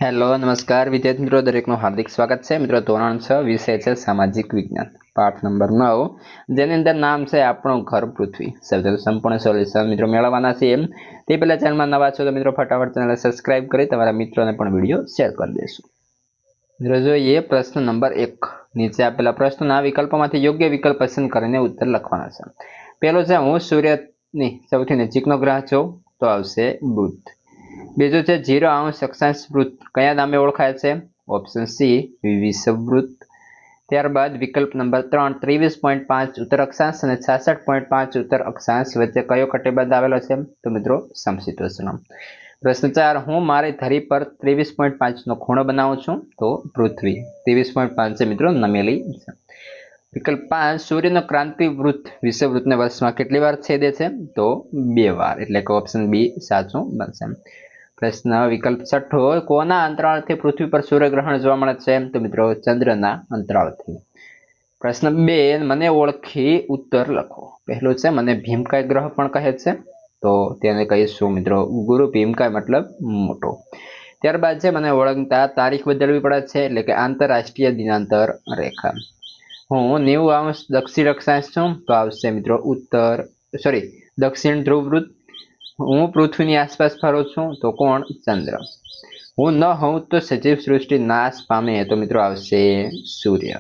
Hello નમસ્કાર વિદ્યાર્થી મિત્રો, દરેકનું હાર્દિક સ્વાગત છે. મિત્રો ધોરણ 6 વિષય છે સામાજિક વિજ્ઞાન, પાઠ નંબર 9, જેની અંદર નામ છે આપણું ઘર પૃથ્વી. સૌથી સંપૂર્ણ સોલ્યુશન મિત્રો મેળવવાના છે. તે પહેલા ચેનલમાં નવા છો તો મિત્રો ફટાફટ ચેનલ સબસ્ક્રાઇબ કરી તમારા મિત્રોને પણ વિડીયો શેર કરી દેશું. મિત્રો જોઈએ પ્રશ્ન નંબર 1. નીચે આપેલા પ્રશ્નોના વિકલ્પોમાંથી યોગ્ય વિકલ્પ પસંદ કરીને ઉત્તર લખવાના છે. પહેલો છે હું સૂર્યની સૌથી નજીકનો ગ્રહ છું, તો આવશે બુધ. બીજું છે 0° અક્ષાંશ વૃત્ત કયા નામે ઓળખાય છે? ઓપ્શન સી વિષુવવૃત્ત. ત્યારબાદ વિકલ્પ નંબર 3, 23.5 ઉત્તર અક્ષાંશ અને 66.5 ઉત્તર અક્ષાંશ વચ્ચે કયો કટિબંધ આવેલો છે? તો મિત્રો સમશીતોષ્ણ. પ્રશ્ન 4, હું મારી ધરી પર 23.5 નો ખૂણો બનાવું છું, તો પૃથ્વી. 23.5 છે મિત્રો નમેલી છે. વિકલ્પ 5, સૂર્યનો ક્રાંતિ વૃત્ત વિષુવવૃત્તને વર્ષમાં કેટલી વાર છેદે છે? તો 2 વાર, એટલે કે ઓપ્શન બી સાચું બનશે. પ્રશ્ન વિકલ્પ 6, કોના અંતરાળથી પૃથ્વી પર સૂર્યગ્રહણ જોવા મળે છે? તો મિત્રો ચંદ્રના અંતરાળથી. પ્રશ્ન 2, મને ઓળખી ઉત્તર લખો. પહેલું છે મને ભીમકાય ગ્રહ પણ કહે છે, તો તેને કહીશું મિત્રો ગુરુ ભીમકાય, મતલબ મોટો. ત્યારબાદ છે મને ઓળખતા તારીખ બદલવી પડે છે, એટલે કે આંતરરાષ્ટ્રીય દિનાંતર રેખા. હું 90° દક્ષિણ અક્ષાંશ છું, તો આવશે મિત્રો દક્ષિણ ધ્રુવ વૃત્ત. હું પૃથ્વીની આસપાસ ફરું છું, તો કોણ? ચંદ્ર. હું ન હોઉં તો સજીવ સૃષ્ટિ નાશ પામે, તો મિત્રો આવશે સૂર્ય.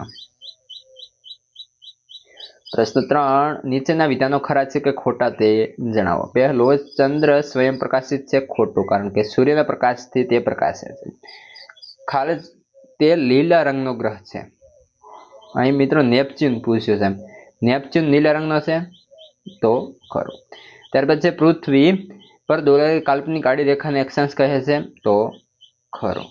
પ્રશ્ન 3, નીચેના વિધાનો ખરા છે કે ખોટા તે જણાવો. પહેલો, ચંદ્ર સ્વયં પ્રકાશિત છે. ખોટું, કારણ કે સૂર્યના પ્રકાશથી તે પ્રકાશે છે. ખાલી તે લીલા રંગનો ગ્રહ છે. અહીં મિત્રો નેપચ્યુન પૂછ્યું છે. નેપચ્યુન લીલા રંગનો છે, તો ખરું. ત્યારબાદ છે પૃથ્વી પર દોરેલી કાલ્પનિક આડી રેખાને અક્ષાંશ કહે છે, તો ખરું.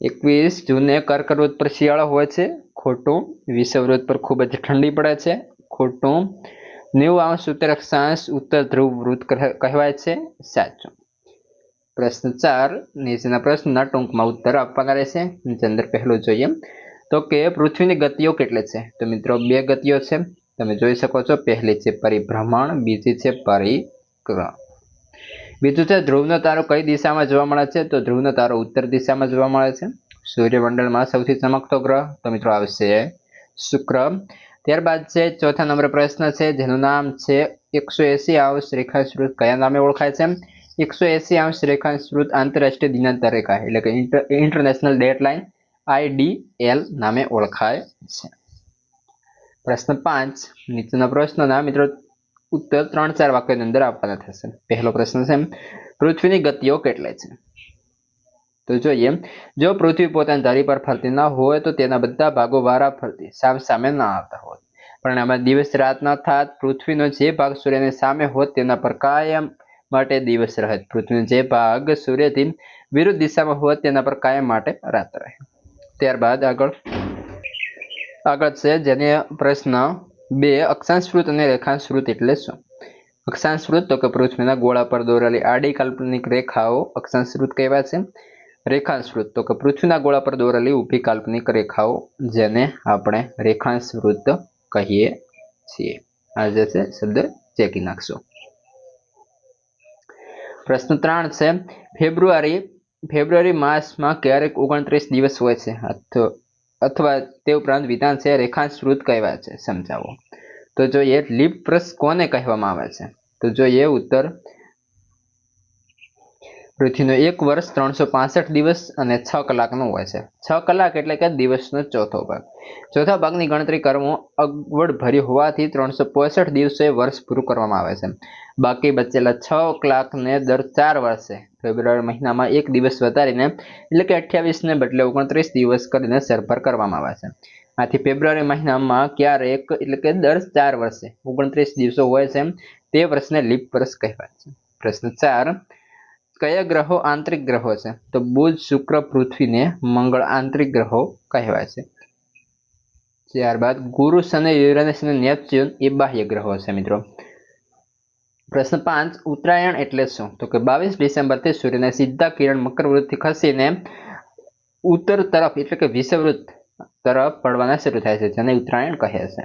21 જૂને કર્કવૃત્ત પર શિયાળો હોય છે. ખોટું. વિષુવવૃત્ત પર ખૂબ જ ઠંડી પડે છે. ખોટું. 90° ઉત્તર અક્ષાંશ ઉત્તર ધ્રુવ વૃત્ત કહેવાય છે. સાચું. પ્રશ્ન 4, નીચેના પ્રશ્નના ટૂંકમાં ઉત્તર આપવાના રહેશે. અંદર પહેલું જોઈએ તો કે પૃથ્વીની ગતિઓ કેટલી છે? તો મિત્રો 2 ગતિઓ છે, તમે જોઈ શકો છો. પહેલી છે પરિભ્રમણ, બીજી છે પરિક્રમણ. બીજું છે ધ્રુવનો તારો કઈ દિશામાં જોવા મળે છે? તો ધ્રુવનો તારો ઉત્તર દિશામાં જોવા મળે છે. સૂર્યમંડળમાં સૌથી ચમકતો ગ્રહ, તો મિત્રો આવશે શુક્ર. ત્યારબાદ છે ચોથા નંબર પ્રશ્ન છે, જેનું નામ છે 180° રેખાંશ વૃત્ત કયા નામે ઓળખાય છે? 180° રેખાંશ વૃત્ત આંતરરાષ્ટ્રીય દિનાંતર રેખા, એટલે કે ઇન્ટરનેશનલ ડેટ લાઇન, IDL નામે ઓળખાય છે. પ્રશ્ન 5, નીચેના પ્રશ્નોના મિત્રો ઉત્તર 3-4 વાક્યોની અંદર આપવાના થશે. પહેલો પ્રશ્ન છે પૃથ્વીની ગતિઓ કેટલી છે? તો જોઈએ, જો પૃથ્વી પોતાની ધરી પર ફરતી ન હોય તો તેના બધા ભાગો વારા ફરતી સામે ન આવતા હોત. પણ આમાં દિવસ રાત ન થાત. પૃથ્વીનો જે ભાગ સૂર્યની સામે હોત તેના પર કાયમ માટે દિવસ રહે. પૃથ્વીનો જે ભાગ સૂર્યથી વિરુદ્ધ દિશામાં હોત તેના પર કાયમ માટે રાત રહે. ત્યારબાદ આગળ છે જેને પ્રશ્ન 2, અક્ષાંશ વૃત્ત અને રેખાંશ વૃત્ત એટલે શું? અક્ષાંશ વૃત્ત તો કે પૃથ્વીના ગોળા પર દોરેલી આડી કાલ્પનિક રેખાઓ અક્ષાંશ વૃત્ત કહેવાય છે. રેખાંશ વૃત્ત તો કે પૃથ્વીના ગોળા પર દોરેલી ઊભી કાલ્પનિક રેખાઓ, જેને આપણે રેખાંશ વૃત્ત કહીએ છીએ. આ જે છે શબ્દ ચેકી નાખશો. પ્રશ્ન 3 છે ફેબ્રુઆરી માસમાં ક્યારેક 29 દિવસ હોય છે, અથવા તે ઉપરાંત વિધાન છે રેખાંશ વૃત્ત કહેવાય છે, સમજાવો. તો જોઈએ લીપ વર્ષ કોને કહેવામાં આવે છે? તો જોઈએ ઉત્તર, પૃથ્વીનો 1 વર્ષ 365 દિવસ અને 6 કલાકનો હોય છે. 6 કલાક એટલે કે દિવસનો ચોથો ભાગ. ચોથા ભાગની ગણતરી કરવું અગવડ ભર્યું હોવાથી 365 દિવસે વર્ષ પૂરું કરવામાં આવે છે. બાકી બચેલા 6 કલાકને દર 4 વર્ષે ફેબ્રુઆરી મહિનામાં 1 દિવસ વધારીને, એટલે કે 28 ને બદલે 29 દિવસ કરીને સરભર કરવામાં આવે છે. આથી ફેબ્રુઆરી મહિનામાં ક્યારેક, એટલે કે દર 4 વર્ષે 29 દિવસો હોય છે, તે વર્ષને લીપ વર્ષ કહેવાય છે. પ્રશ્ન 4, કયા ગ્રહો આંતરિક ગ્રહો છે? તો બુધ, શુક્ર, પૃથ્વી ને મંગળ આંતરિક ગ્રહો કહેવાય છે. ત્યારબાદ ગુરુ, શનિ, યુરેનસ અને નેપચ્યુન એ બાહ્ય ગ્રહો છે મિત્રો. પ્રશ્ન 5, ઉત્તરાયણ એટલે શું? તો કે 22 ડિસેમ્બરથી સૂર્યના સીધા કિરણ મકર વૃત્તથી ખસીને ઉત્તર તરફ, એટલે કે વિષુવવૃત્ત તરફ પડવાના શરૂ થાય છે, જેને ઉત્તરાયણ કહે છે.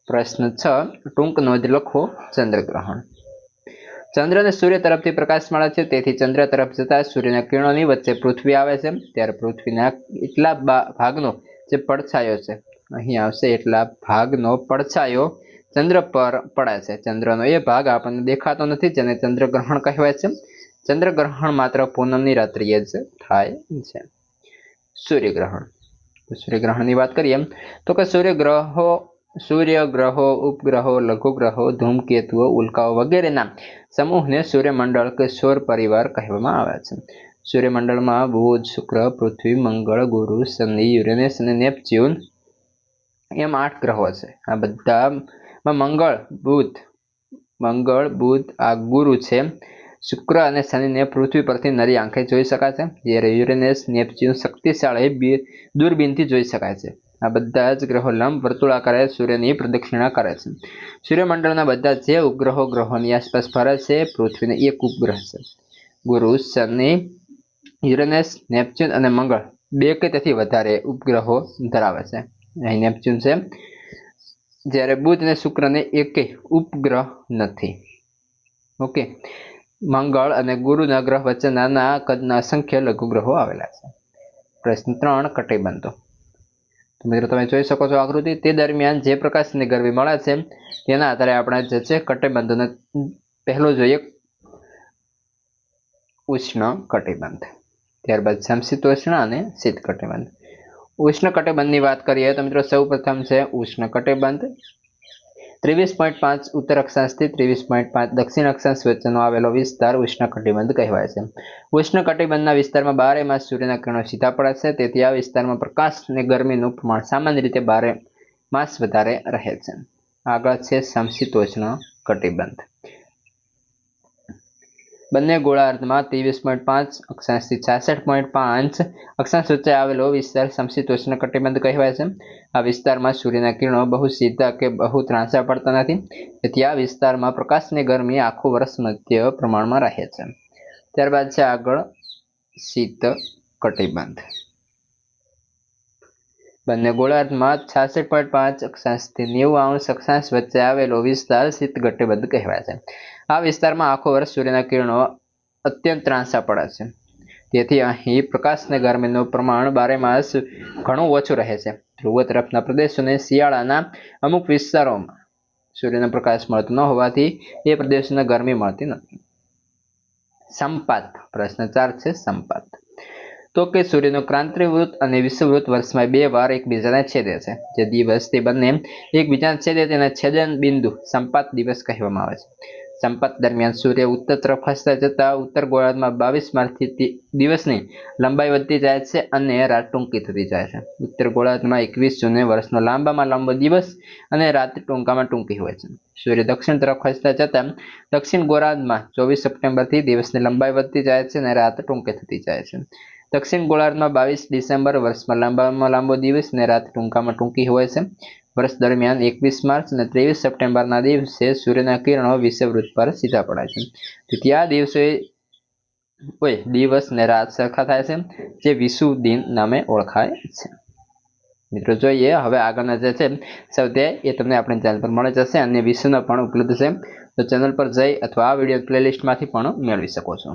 પ્રશ્ન 6, ટૂંક નોંધ લખો ચંદ્રગ્રહણ. ચંદ્ર અને સૂર્ય તરફથી પ્રકાશ મળે છે, તેથી ચંદ્ર તરફ જતા સૂર્યના કિરણોની વચ્ચે પૃથ્વી આવે છે, ત્યારે પૃથ્વીના એટલા ભાગનો જે પડછાયો છે અહીં આવશે, એટલા ભાગનો પડછાયો ચંદ્ર પર પડે છે. ચંદ્રનો એ ભાગ આપણને દેખાતો નથી, જેને ચંદ્રગ્રહણ કહેવાય છે. ચંદ્રગ્રહણ માત્ર પૂનમની રાત્રિએ જ થાય છે. સૂર્યગ્રહણ. સૂર્યગ્રહણની વાત કરીએ તો કે સૂર્ય ગ્રહો, ઉપગ્રહો, લઘુગ્રહો, ધૂમકેતુઓ, ઉલ્કાઓ વગેરેના સમૂહને સૂર્યમંડળ કે સૌર પરિવાર કહેવામાં આવે છે. સૂર્યમંડળમાં બુધ, શુક્ર, પૃથ્વી, મંગળ, ગુરુ, શનિ, યુરેનસ અને નેપચ્યુન એમ 8 ગ્રહો છે. આ બધામાં મંગળ, બુધ આ ગુરુ છે. શુક્ર અને શનિને પૃથ્વી પરથી નરી આંખે જોઈ શકાય છે, જ્યારે યુરેનસ, નેપચ્યુન શક્તિશાળી દૂરબીનથી જોઈ શકાય છે. આ બધા જ ગ્રહો લંબ વર્તુળાકારે સૂર્યની પ્રદક્ષિણા કરે છે. સૂર્યમંડળના બધા જે ઉપગ્રહો ગ્રહોની આસપાસ ફરે છે, પૃથ્વીને એક ઉપગ્રહ છે. ગુરુ, શનિ, યુરેનસ, નેપચ્યુન અને મંગળ 2 કે તેથી વધારે ઉપગ્રહો ધરાવે છે. અહીં નેપચ્યુન છે, જ્યારે બુધ અને શુક્રને એકેય ઉપગ્રહ નથી. ઓકે, મંગળ અને ગુરુના ગ્રહ વચ્ચે નાના કદના અસંખ્ય લઘુગ્રહો આવેલા છે. પ્રશ્ન 3 કટિબંધો. તો મિત્રો તમે જોઈ શકો છો આકૃતિ. તે દરમિયાન જે પ્રકાશની ગરમી મળે છે તેના આધારે આપણે જે છે કટિબંધોને પહેલો જોઈએ ઉષ્ણ કટિબંધ, ત્યારબાદ સમશીતોષ્ણ અને શીત કટિબંધ. ઉષ્ણ કટિબંધની વાત કરીએ તો મિત્રો સૌ પ્રથમ છે ઉષ્ણ કટિબંધ. 23.5 ઉત્તર અક્ષાંશથી 23.5 દક્ષિણ અક્ષાંશ વચ્ચેનો આવેલો વિસ્તાર ઉષ્ણ કટિબંધ કહેવાય છે. ઉષ્ણ કટિબંધના વિસ્તારમાં 12 માસ સૂર્યના કિરણો સીધા પડે છે, તેથી આ વિસ્તારમાં પ્રકાશ અને ગરમીનું પ્રમાણ સામાન્ય રીતે 12 માસ વધારે રહે છે. આગળ છે સમશીતોષ્ણ કટિબંધ. બંને ગોળાર્ધમાં 23.5 અક્ષાંશથી 66.5 અક્ષાંશ વચ્ચે આવેલો વિસ્તાર સમશીતોષ્ણ કટિબંધ કહેવાય છે. આ વિસ્તારમાં સૂર્યના કિરણો બહુ સીધા કે બહુ ત્રાંસા પડતા નથી, તેથી આ વિસ્તારમાં પ્રકાશની ગરમી આખું વર્ષ મધ્ય પ્રમાણમાં રહે છે. ત્યારબાદ છે આગળ શીત કટિબંધ. બંને ગોળાર્ધમાં 66.5 અક્ષાંશથી 90 અક્ષાંશ વચ્ચે આવેલો વિસ્તાર શીત કટિબંધ કહેવાય છે. આ વિસ્તારમાં આખો વર્ષ સૂર્યના કિરણો અત્યંત ત્રાંસા પડે છે, તેથી અહીં પ્રકાશ અને ગરમીનું પ્રમાણ 12 માસ ઘણું ઓછું રહે છે. ધ્રુવ તરફના પ્રદેશોને શિયાળાના અમુક વિસ્તારોમાં સૂર્યનો પ્રકાશ મળતો ન હોવાથી એ પ્રદેશોને ગરમી મળતી નથી. સંપાત. પ્રશ્ન 4 છે સંપાત. તો કે સૂર્યનું ક્રાંતિવૃત્ત અને વિષુવવૃત્ત વર્ષમાં 2 વાર એકબીજાને છેદે છે. જે દિવસ તે બંને એકબીજાને છેદે તેના છેદન બિંદુ સંપાત દિવસ કહેવામાં આવે છે. સંપાત દરમિયાન સૂર્ય ઉત્તર તરફ ખસતા જતા ઉત્તર ગોળાર્ધમાં 22 માસથી દિવસની લંબાઈ વધતી જાય છે અને રાત ટૂંકી થતી જાય છે. ઉત્તર ગોળાર્ધમાં 21 જૂને વર્ષનો લાંબામાં લાંબો દિવસ અને રાત ટૂંકામાં ટૂંકી હોય છે. સૂર્ય દક્ષિણ તરફ ખસતા જતા દક્ષિણ ગોળાર્ધમાં 24 સપ્ટેમ્બરથી દિવસની લંબાઈ વધતી જાય છે અને રાત ટૂંકી થતી જાય છે. દક્ષિણ ગોળાર્ધમાં 22 ડિસેમ્બર વર્ષમાં લાંબામાં લાંબો દિવસ અને રાત ટૂંકામાં ટૂંકી હોય છે. વર્ષ દરમિયાન 21 માર્ચ અને 23 સપ્ટેમ્બરના દિવસે સૂર્યના કિરણો વિષુવવૃત્ત પર સીધા પડે છે, તેથી આ દિવસે દિવસ અને રાત સરખા થાય છે, જે વિષુવ દિન નામે ઓળખાય છે. મિત્રો જોઈએ હવે આગળના જે છે સ્વાધ્યાય એ તમને આપણી ચેનલ પર મળી જશે અને વિષયનો પણ ઉપલબ્ધ છે, તો ચેનલ પર જઈ અથવા આ વિડીયો પ્લેલિસ્ટમાંથી પણ મેળવી શકો છો.